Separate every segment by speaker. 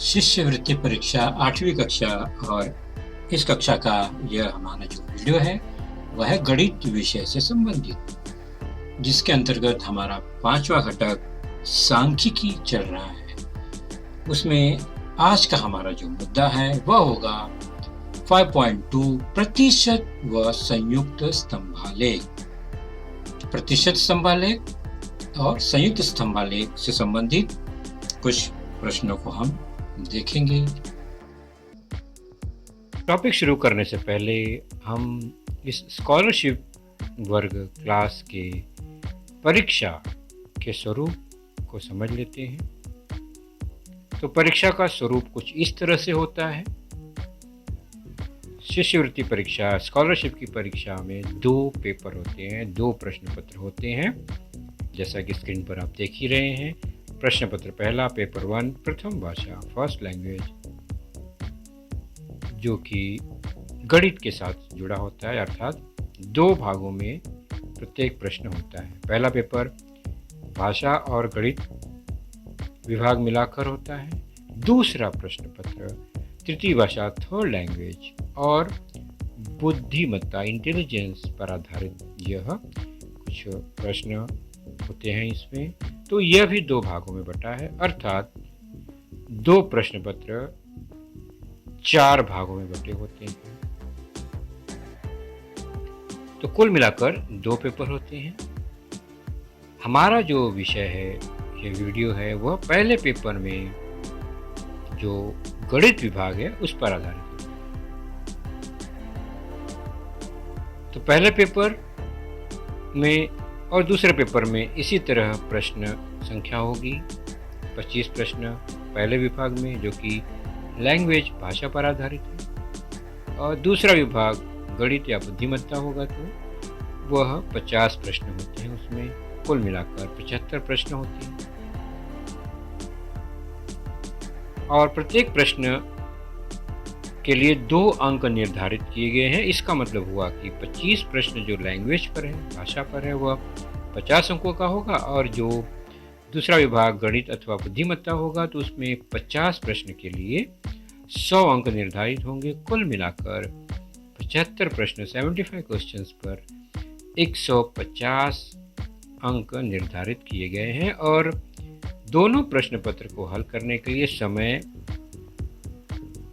Speaker 1: शिष्यवृत्ति परीक्षा 8वीं कक्षा और इस कक्षा का यह हमारा जो वीडियो है वह है गणित विषय से संबंधित, जिसके अंतर्गत हमारा 5वां घटक सांख्यिकी चल रहा है। उसमें आज का हमारा जो मुद्दा है वह होगा 5.2 प्रतिशत व संयुक्त स्तंभालेख। प्रतिशत स्तंभालेख और संयुक्त स्तंभालेख से संबंधित कुछ प्रश्नों को हम देखेंगे।
Speaker 2: टॉपिक शुरू करने से पहले हम इस स्कॉलरशिप वर्ग क्लास के परीक्षा के स्वरूप को समझ लेते हैं। तो परीक्षा का स्वरूप कुछ इस तरह से होता है। शिष्यवृत्ति परीक्षा, स्कॉलरशिप की परीक्षा में 2 पेपर होते हैं, 2 प्रश्न पत्र होते हैं, जैसा कि स्क्रीन पर आप देख ही रहे हैं। प्रश्न पत्र पहला, पेपर 1, प्रथम भाषा, फर्स्ट लैंग्वेज, जो कि गणित के साथ जुड़ा होता है, अर्थात 2 भागों में प्रत्येक प्रश्न होता है। पहला पेपर भाषा और गणित विभाग मिलाकर होता है। दूसरा प्रश्न पत्र तृतीय भाषा, थर्ड लैंग्वेज और बुद्धिमत्ता, इंटेलिजेंस पर आधारित यह कुछ प्रश्न होते हैं इसमें। तो यह भी 2 भागों में बटा है, अर्थात 2 प्रश्न पत्र 4 भागों में बटे होते हैं। तो कुल मिलाकर 2 पेपर होते हैं। हमारा जो विषय है, ये वीडियो है, वह पहले पेपर में जो गणित विभाग है उस पर आधारित है। तो पहले पेपर में और दूसरे पेपर में इसी तरह प्रश्न संख्या होगी। 25 प्रश्न पहले विभाग में, जो कि लैंग्वेज भाषा पर आधारित है, और दूसरा विभाग गणित या बुद्धिमत्ता होगा तो वह 50 प्रश्न होते हैं। उसमें कुल मिलाकर 75 प्रश्न होते हैं और प्रत्येक प्रश्न के लिए 2 अंक निर्धारित किए गए हैं। इसका मतलब हुआ कि 25 प्रश्न जो लैंग्वेज पर है, भाषा पर है, वह 50 अंकों का होगा, और जो दूसरा विभाग गणित अथवा बुद्धिमत्ता होगा तो उसमें 50 प्रश्न के लिए 100 अंक निर्धारित होंगे। कुल मिलाकर 75 प्रश्न, 75 क्वेश्चंस पर 150 अंक निर्धारित किए गए हैं, और दोनों प्रश्न पत्र को हल करने के लिए समय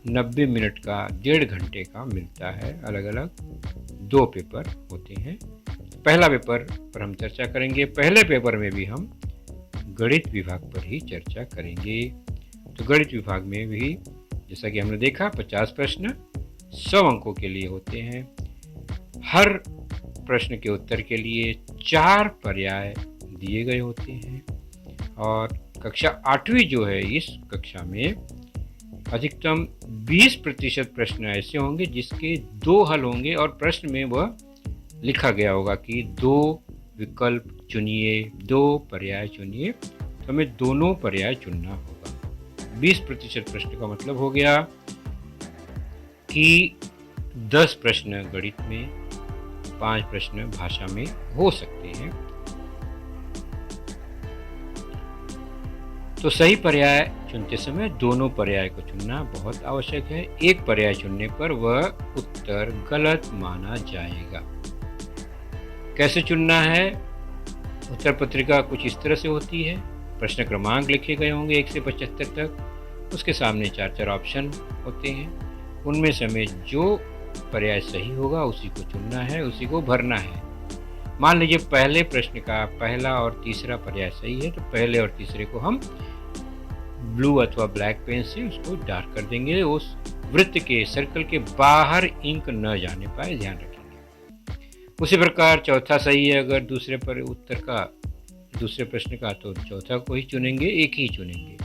Speaker 2: 90 मिनट का, 1.5 घंटे का मिलता है। अलग अलग 2 पेपर होते हैं। पहला पेपर पर हम चर्चा करेंगे। पहले पेपर में भी हम गणित विभाग पर ही चर्चा करेंगे। तो गणित विभाग में भी जैसा कि हमने देखा 50 प्रश्न 100 अंकों के लिए होते हैं। हर प्रश्न के उत्तर के लिए 4 पर्याय दिए गए होते हैं, और कक्षा 8वीं जो है, इस कक्षा में अधिकतम 20% प्रश्न ऐसे होंगे जिसके 2 हल होंगे, और प्रश्न में वह लिखा गया होगा कि 2 विकल्प चुनिए, 2 पर्याय चुनिए, तो हमें दोनों पर्याय चुनना होगा। 20% प्रश्न का मतलब हो गया कि 10 प्रश्न गणित में, 5 प्रश्न भाषा में हो सकते हैं। तो सही पर्याय चुनते समय दोनों पर्याय को चुनना बहुत आवश्यक है। एक पर्याय चुनने पर वह उत्तर गलत माना जाएगा। कैसे चुनना है? उत्तर पत्रिका कुछ इस तरह से होती है। प्रश्न क्रमांक लिखे गए होंगे 1 से 75 तक। उसके सामने 4 ऑप्शन होते हैं। उनमें से हमें जो पर्याय सही होगा उसी को चुनना है, उसी को भरना है। मान लीजिए पहले प्रश्न का पहला और तीसरा पर्याय सही है, तो पहले और तीसरे को हम ब्लू अथवा ब्लैक पेन से उसको डार्क कर देंगे। उस वृत्त के, सर्कल के बाहर इंक न जाने पाए, ध्यान रखेंगे। उसी प्रकार चौथा सही है अगर दूसरे प्रश्न का, तो चौथा को ही चुनेंगे, एक ही चुनेंगे।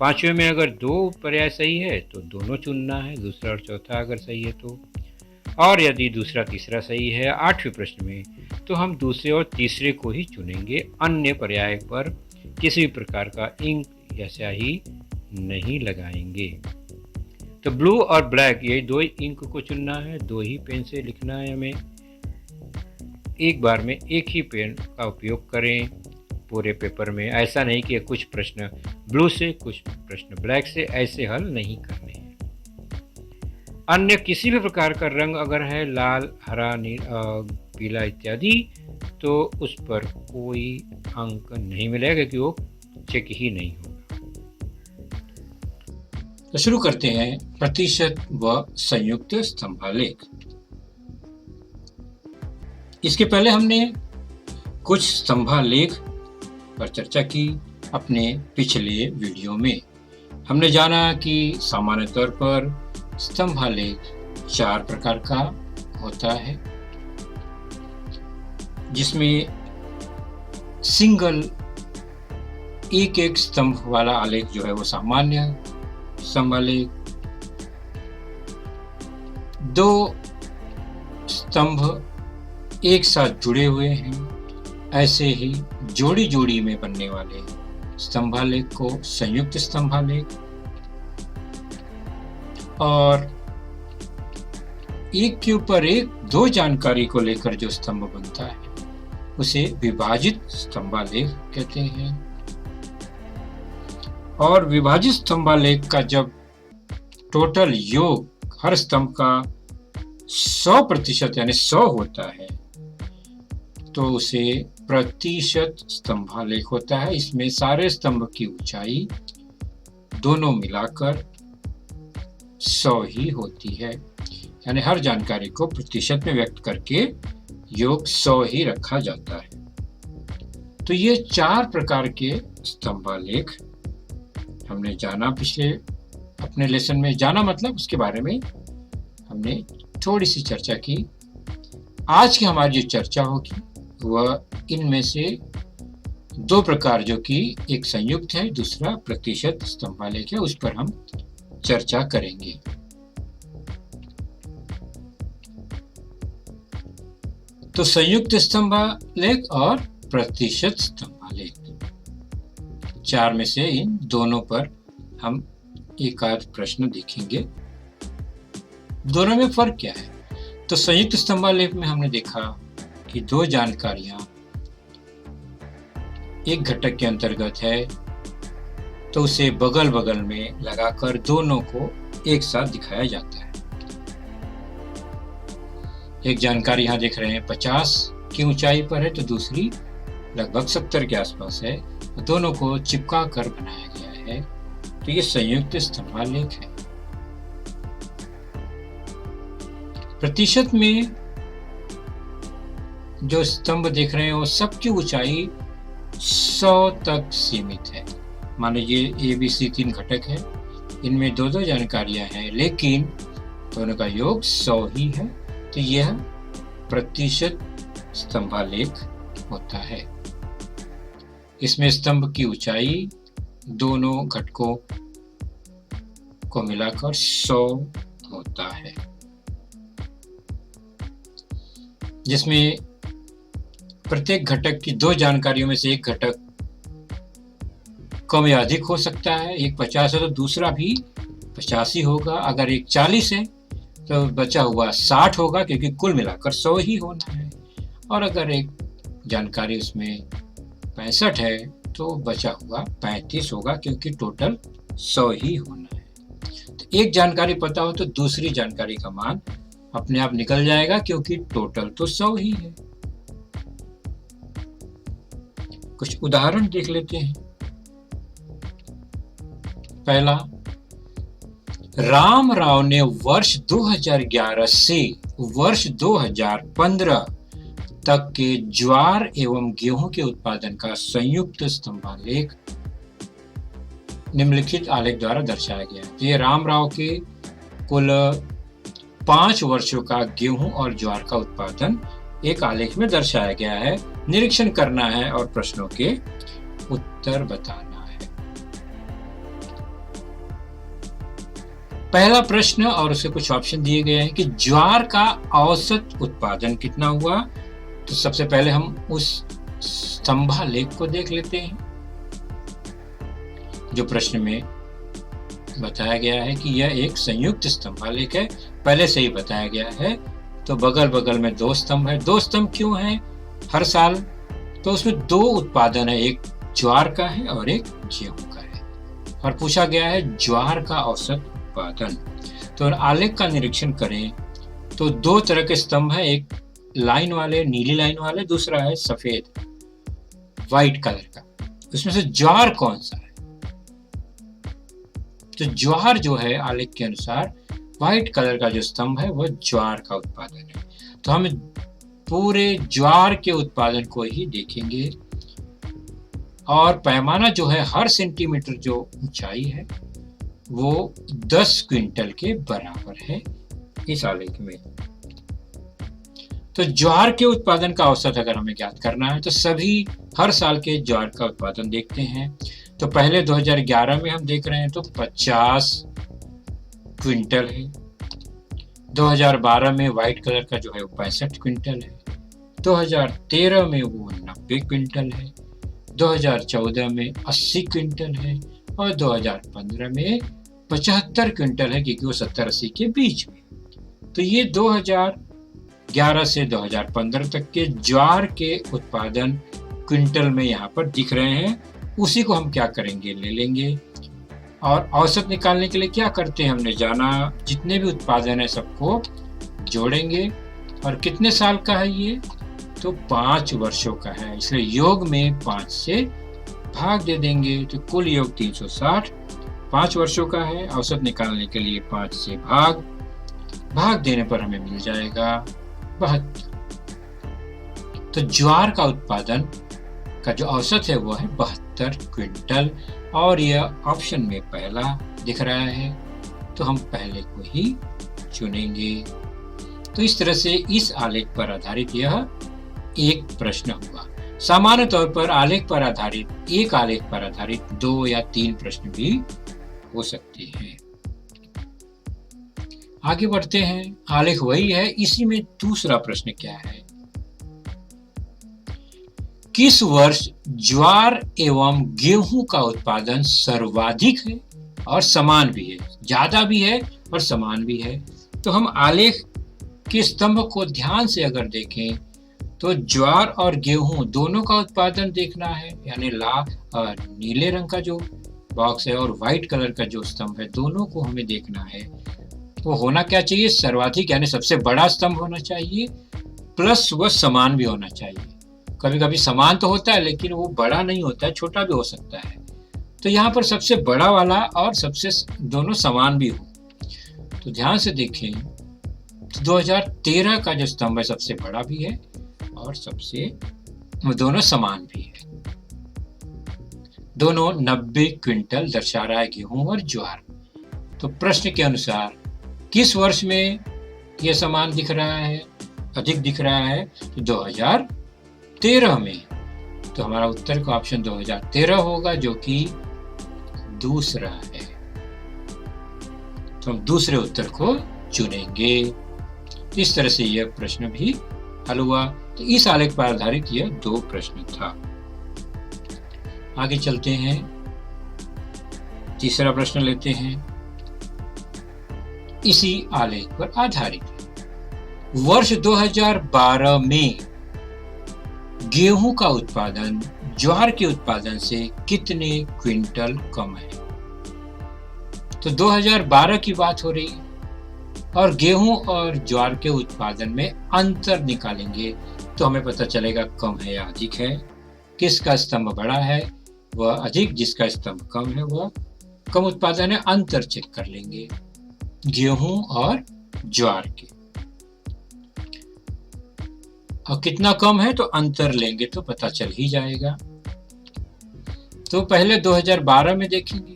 Speaker 2: 5वें में अगर 2 पर्याय सही है तो दोनों चुनना है, दूसरा और चौथा अगर सही है तो। और यदि दूसरा तीसरा सही है 8वें प्रश्न में, तो हम दूसरे और तीसरे को ही चुनेंगे। अन्य पर्याय पर किसी भी प्रकार का इंक या स्याही नहीं लगाएंगे। तो ब्लू और ब्लैक, यही 2 इंक को चुनना है, 2 ही पेन से लिखना है हमें। एक बार में एक ही पेन का उपयोग करें पूरे पेपर में। ऐसा नहीं कि कुछ प्रश्न ब्लू से, कुछ प्रश्न ब्लैक से, ऐसे हल नहीं करने हैं। अन्य किसी भी प्रकार का रंग अगर है, लाल, हरा, पीला इत्यादि, तो उस पर कोई अंक नहीं मिलेगा क्योंकि वो चेक ही नहीं होगा।
Speaker 1: तो शुरू करते हैं प्रतिशत व संयुक्त स्तंभालेख। इसके पहले हमने कुछ स्तंभालेख पर चर्चा की अपने पिछले वीडियो में। हमने जाना कि सामान्य तौर पर स्तंभालेख 4 प्रकार का होता है, जिसमें सिंगल एक स्तंभ वाला आलेख जो है वो सामान्य स्तंभालेख, 2 स्तंभ एक साथ जुड़े हुए हैं, ऐसे ही जोड़ी जोड़ी में बनने वाले स्तंभालेख को संयुक्त स्तंभालेख, और एक के ऊपर एक 2 जानकारी को लेकर जो स्तंभ बनता है उसे विभाजित स्तंभालेख कहते हैं। और विभाजित स्तंभालेख का जब टोटल योग हर स्तंभ का 100% यानी 100 होता है तो उसे प्रतिशत स्तंभालेख होता है। इसमें सारे स्तंभ की ऊंचाई दोनों मिलाकर 100 ही होती है, यानी हर जानकारी को प्रतिशत में व्यक्त करके योग 100 ही रखा जाता है। तो ये 4 प्रकार के स्तंभालेख हमने जाना पिछले अपने लेसन में। जाना मतलब उसके बारे में हमने थोड़ी सी चर्चा की। आज की हमारी जो चर्चा होगी वह इनमें से 2 प्रकार, जो कि एक संयुक्त है, दूसरा प्रतिशत स्तंभालेख है, उस पर हम चर्चा करेंगे। तो संयुक्त स्तंभालेख और प्रतिशत स्तंभालेख, 4 में से इन दोनों पर हम एक आध प्रश्न देखेंगे। दोनों में फर्क क्या है? तो संयुक्त स्तंभालेख में हमने देखा कि 2 जानकारियां एक घटक के अंतर्गत है तो उसे बगल बगल में लगाकर दोनों को एक साथ दिखाया जाता है। एक जानकारी यहां देख रहे हैं 50 की ऊंचाई पर है तो दूसरी लगभग 70 के आसपास है, तो दोनों को चिपका कर बनाया गया है, तो ये संयुक्त स्तंभालेख है। प्रतिशत में जो स्तंभ देख रहे हैं वो सबकी ऊंचाई 100 तक सीमित है। मान लीजिए ABC 3 घटक है, इनमें 2-2 जानकारियां हैं, लेकिन दोनों का योग 100 ही है, तो यह प्रतिशत स्तंभालेख होता है। इसमें स्तंभ की ऊंचाई दोनों घटकों को मिलाकर 100 होता है, जिसमें प्रत्येक घटक की 2 जानकारियों में से एक घटक कम या अधिक हो सकता है। एक 50 है तो दूसरा भी 50 ही होगा। अगर एक 40 है तो बचा हुआ 60 होगा, क्योंकि कुल मिलाकर 100 ही होना है। और अगर एक जानकारी उसमें 65 है तो बचा हुआ 35 होगा, क्योंकि टोटल 100 ही होना है। तो एक जानकारी पता हो तो दूसरी जानकारी का मान अपने आप निकल जाएगा, क्योंकि टोटल तो 100 ही है। कुछ उदाहरण देख लेते हैं। पहला, राम राव ने वर्ष 2011 से वर्ष 2015 तक के ज्वार एवं गेहूं के उत्पादन का संयुक्त स्तंभालेख निम्नलिखित आलेख द्वारा दर्शाया गया है। ये राम राव के कुल 5 वर्षों का गेहूं और ज्वार का उत्पादन एक आलेख में दर्शाया गया है। निरीक्षण करना है और प्रश्नों के उत्तर बताना है। पहला प्रश्न और उसके कुछ ऑप्शन दिए गए हैं कि ज्वार का औसत उत्पादन कितना हुआ। तो सबसे पहले हम उस स्तंभालेख को देख लेते हैं जो प्रश्न में बताया गया है कि यह एक संयुक्त स्तंभालेख है। पहले से ही बताया गया है। तो बगल बगल में 2 स्तंभ है। 2 स्तंभ क्यों है हर साल? तो उसमें 2 उत्पादन है, एक ज्वार का है और एक गेहूं का है। और पूछा गया है ज्वार का औसत उत्पादन। तो आलेख का निरीक्षण करें तो दो तरह के स्तंभ हैं, एक लाइन वाले, नीली लाइन वाले, दूसरा है सफेद व्हाइट कलर का। उसमें से ज्वार कौन सा है? तो ज्वार जो है आलेख के अनुसार व्हाइट कलर का जो स्तंभ है वह ज्वार का उत्पादन है। तो हम पूरे ज्वार के उत्पादन को ही देखेंगे और पैमाना जो है हर सेंटीमीटर जो ऊंचाई है वो 10 क्विंटल के बराबर है इस आलेख में। तो ज्वार के उत्पादन का औसत अगर हमें ज्ञात करना है तो सभी हर साल के ज्वार का उत्पादन देखते हैं। तो पहले 2011 में हम देख रहे हैं तो 50 क्विंटल है। 2012 में व्हाइट कलर का जो है वो 65 क्विंटल है। 2013 में वो 90 क्विंटल है। 2014 में 80 क्विंटल है और 2015 में 75 क्विंटल है, क्योंकि वो 70-80 के बीच में। तो ये 2011 से 2015 तक के ज्वार के उत्पादन क्विंटल में यहाँ पर दिख रहे हैं। उसी को हम क्या करेंगे, ले लेंगे और औसत निकालने के लिए क्या करते हैं, हमने जाना जितने भी उत्पादन है सबको जोड़ेंगे। और कितने साल का है ये? तो 5 वर्षों का है, इसलिए योग में 5 से भाग दे देंगे तो कुल योग 360 5 वर्षों का है। औसत निकालने के लिए 5 से भाग देने पर हमें मिल जाएगा 72। तो ज्वार का उत्पादन का जो औसत है वो है 72 क्विंटल और यह ऑप्शन में पहला दिख रहा है, तो हम पहले को ही चुनेंगे। तो इस तरह से इस आलेख पर आधारित यह एक प्रश्न हुआ। सामान्य तौर पर आलेख पर आधारित, एक आलेख पर आधारित 2 या 3 प्रश्न भी हो सकते हैं। आगे बढ़ते हैं, आलेख वही है, इसी में दूसरा प्रश्न क्या है, किस वर्ष ज्वार एवं गेहूं का उत्पादन सर्वाधिक है और समान भी है, ज्यादा भी है और समान भी है। तो हम आलेख के स्तंभ को ध्यान से अगर देखें तो ज्वार और गेहूं दोनों का उत्पादन देखना है, यानी नीले रंग का जो बॉक्स है और व्हाइट कलर का जो स्तंभ है, दोनों को हमें देखना है। वो होना क्या चाहिए, सर्वाधिक यानी सबसे बड़ा स्तंभ होना चाहिए, प्लस वह समान भी होना चाहिए। कभी कभी समान तो होता है लेकिन वो बड़ा नहीं होता है, छोटा भी हो सकता है। तो यहाँ पर सबसे बड़ा वाला और सबसे दोनों समान भी हो। तो ध्यान से देखें तो 2013 का जो स्तंभ है सबसे बड़ा भी है और सबसे दोनों समान भी है। दोनों 90 क्विंटल दर्शा रहा है, गेहूं और ज्वार। तो प्रश्न के अनुसार किस वर्ष में यह समान दिख रहा है, अधिक दिख रहा है? तो 2013 में। तो हमारा उत्तर का ऑप्शन 2013 होगा, जो कि दूसरा है। तो हम दूसरे उत्तर को चुनेंगे। इस तरह से यह प्रश्न भी हल हुआ। तो इस आलेख पर आधारित यह 2 प्रश्न था। आगे चलते हैं, तीसरा प्रश्न लेते हैं, इसी आलेख पर आधारित है। वर्ष 2012 में गेहूं का उत्पादन ज्वार के उत्पादन से कितने क्विंटल कम है? तो 2012 की बात हो रही है और गेहूं और ज्वार के उत्पादन में अंतर निकालेंगे तो हमें पता चलेगा कम है या अधिक है। किसका स्तंभ बड़ा है वह अधिक, जिसका स्तंभ कम है वह कम उत्पादन है। अंतर चेक कर लेंगे गेहूं और ज्वार के, और कितना कम है तो अंतर लेंगे तो पता चल ही जाएगा। तो पहले 2012 में देखेंगे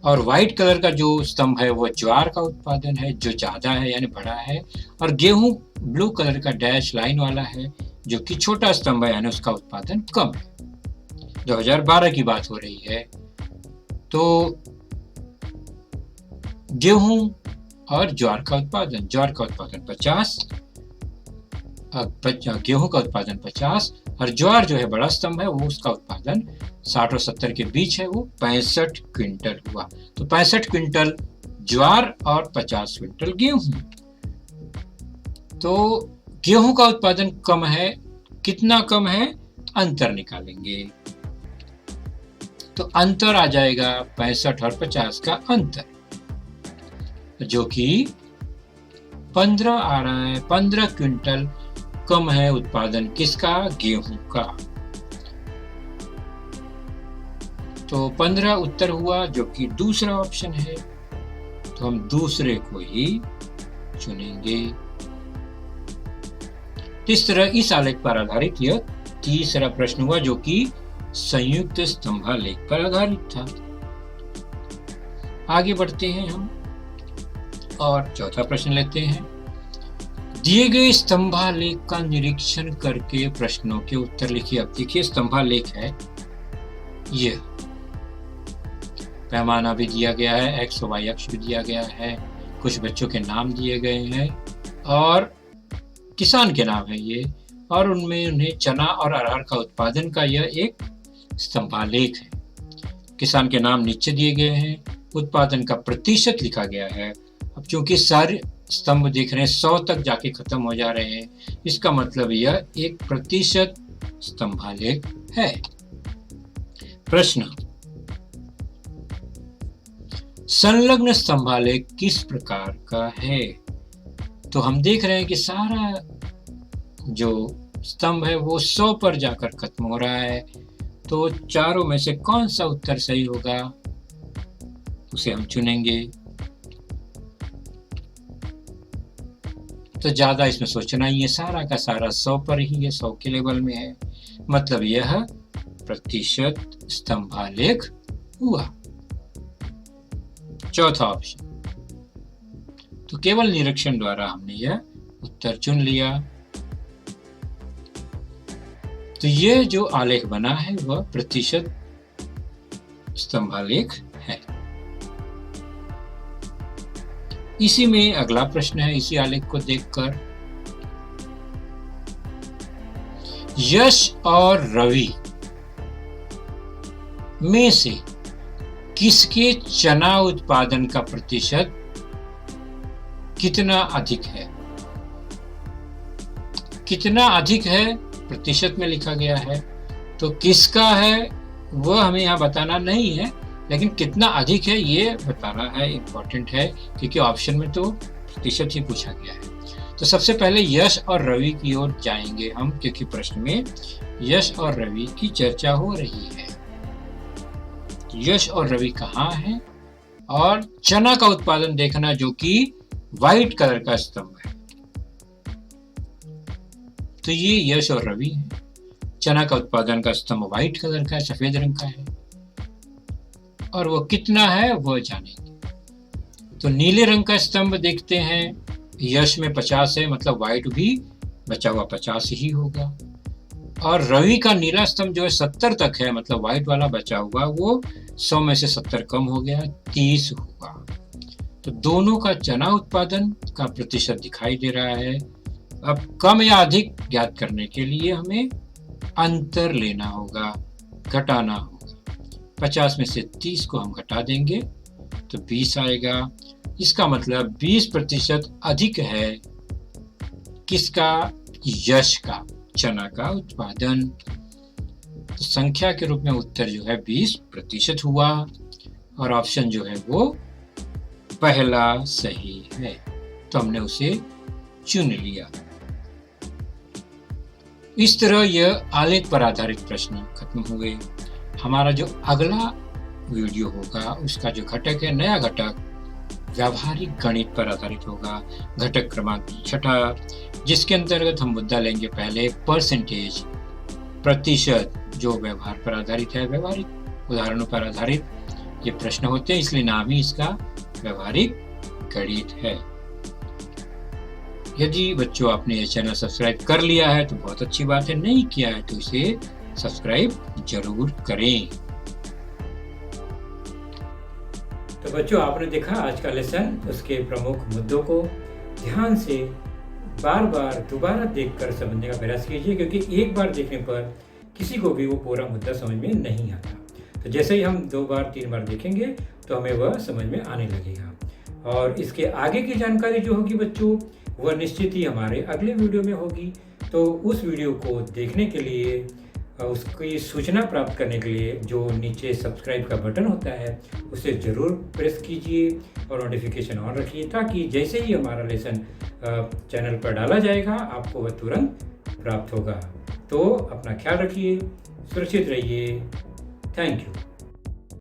Speaker 1: और व्हाइट कलर का जो स्तंभ है वो ज्वार का उत्पादन है, जो ज्यादा है यानी बड़ा है, और गेहूं ब्लू कलर का डैश लाइन वाला है जो कि छोटा स्तंभ है यानी उसका उत्पादन कम है। 2012 की बात हो रही है। तो गेहूं और ज्वार का उत्पादन 50, गेहूं का उत्पादन 50 और ज्वार जो है बड़ा स्तंभ है वो उसका उत्पादन 60 और 70 के बीच है, वो 65 क्विंटल हुआ। तो 65 क्विंटल ज्वार और 50 क्विंटल गेहूं। तो गेहूं का उत्पादन कम है, कितना कम है, अंतर निकालेंगे। तो अंतर आ जाएगा 65 और 50 का अंतर, जो कि 15 आ रहा है। 15 क्विंटल कम है उत्पादन किसका? गेहूं का। तो 15 उत्तर हुआ, जो कि दूसरा ऑप्शन है। तो हम दूसरे को ही चुनेंगे। इस तरह इस आलेख पर आधारित यह तीसरा प्रश्न हुआ, जो कि संयुक्त स्तंभालेख पर आधारित था। आगे बढ़ते हैं हम और चौथा प्रश्न लेते हैं। दिए गए स्तंभालेख का निरीक्षण करके प्रश्नों के उत्तर लिखिए। अब देखिए स्तंभालेख है, यह पैमाना भी दिया गया है, एक्स वाई अक्ष भी दिया गया है, कुछ बच्चों के नाम दिए गए हैं और किसान के नाम है ये, और उनमें उन्हें चना और अरहर का उत्पादन का यह एक स्तंभालेख है। किसान के नाम नीचे दिए गए हैं, उत्पादन का प्रतिशत लिखा गया है। अब चूंकि सारे स्तंभ देख रहे हैं 100 तक जाके खत्म हो जा रहे हैं, इसका मतलब यह एक प्रतिशत स्तंभालेख है। प्रश्न, संलग्न स्तंभालेख किस प्रकार का है? तो हम देख रहे हैं कि सारा जो स्तंभ है वो 100 पर जाकर खत्म हो रहा है। तो चारों में से कौन सा उत्तर सही होगा उसे हम चुनेंगे। तो ज्यादा इसमें सोचना ही है, सारा का सारा 100 पर ही है, 100 के लेवल में है, मतलब यह प्रतिशत स्तंभालेख हुआ। चौथा ऑप्शन, तो केवल निरीक्षण द्वारा हमने यह उत्तर चुन लिया। तो यह जो आलेख बना है वह प्रतिशत स्तंभालेख है। इसी में अगला प्रश्न है, इसी आलेख को देखकर, यश और रवि में से किसके चना उत्पादन का प्रतिशत कितना अधिक है? कितना अधिक है प्रतिशत में लिखा गया है, तो किसका है वह हमें यहाँ बताना नहीं है, लेकिन कितना अधिक है ये बताना है, इम्पोर्टेंट है, क्योंकि ऑप्शन में तो प्रतिशत ही पूछा गया है। तो सबसे पहले यश और रवि की ओर जाएंगे हम, क्योंकि प्रश्न में यश और रवि की चर्चा हो रही है। यश और रवि कहाँ है? और चना का उत्पादन देखना, जो कि व्हाइट कलर का स्तंभ है। तो ये यश और रवि है। चना का उत्पादन का स्तंभ व्हाइट कलर का है, सफेद रंग का है, और वो कितना है वह जानेंगे। तो नीले रंग का स्तंभ देखते हैं, यश में 50 है, मतलब व्हाइट भी बचा हुआ 50 ही होगा। और रवि का नीला स्तंभ जो है 70 तक है, मतलब व्हाइट वाला बचा हुआ वो 100 में से 70 कम हो गया, 30 होगा। तो दोनों का चना उत्पादन का प्रतिशत दिखाई दे रहा है। अब कम या अधिक ज्ञात करने के लिए हमें अंतर लेना होगा, घटाना होगा। 50 में से 30 को हम घटा देंगे तो 20 आएगा। इसका मतलब 20% अधिक है किसका? यश का, चना का उत्पादन। तो संख्या के रूप में उत्तर जो है 20% हुआ, और ऑप्शन जो है वो पहला सही है, तो हमने उसे चुन लिया। इस तरह यह आलेख पर आधारित प्रश्न खत्म हुए। हमारा जो अगला वीडियो होगा उसका जो घटक है, नया घटक व्यावहारिक गणित पर आधारित होगा, घटक क्रमांक 6, जिसके अंतर्गत हम मुद्दा लेंगे पहले परसेंटेज, प्रतिशत, जो व्यवहार पर आधारित है, व्यवहारिक उदाहरणों पर आधारित ये प्रश्न होते हैं, इसलिए नाम ही इसका व्यवहारिक गणित है। यदि बच्चों आपने ये चैनल सब्सक्राइब कर लिया है तो बहुत अच्छी बात है, नहीं किया है तो इसे सब्सक्राइब जरूर करें। तो बच्चों आपने देखा आज का लेसन, उसके प्रमुख मुद्दों को ध्यान से बार बार दोबारा देखकर समझने का प्रयास कीजिए, क्योंकि एक बार देखने पर किसी को भी वो पूरा मुद्दा समझ में नहीं आता। तो जैसे ही हम 2 बार 3 बार देखेंगे तो हमें वह समझ में आने लगेगा। और इसके आगे की जानकारी जो होगी बच्चों, वह निश्चित ही हमारे अगले वीडियो में होगी। तो उस वीडियो को देखने के लिए उसकी सूचना प्राप्त करने के लिए जो नीचे सब्सक्राइब का बटन होता है उसे ज़रूर प्रेस कीजिए और नोटिफिकेशन ऑन रखिए, ताकि जैसे ही हमारा लेसन चैनल पर डाला जाएगा आपको वह तुरंत प्राप्त होगा। तो अपना ख्याल रखिए, सुरक्षित रहिए। Thank you.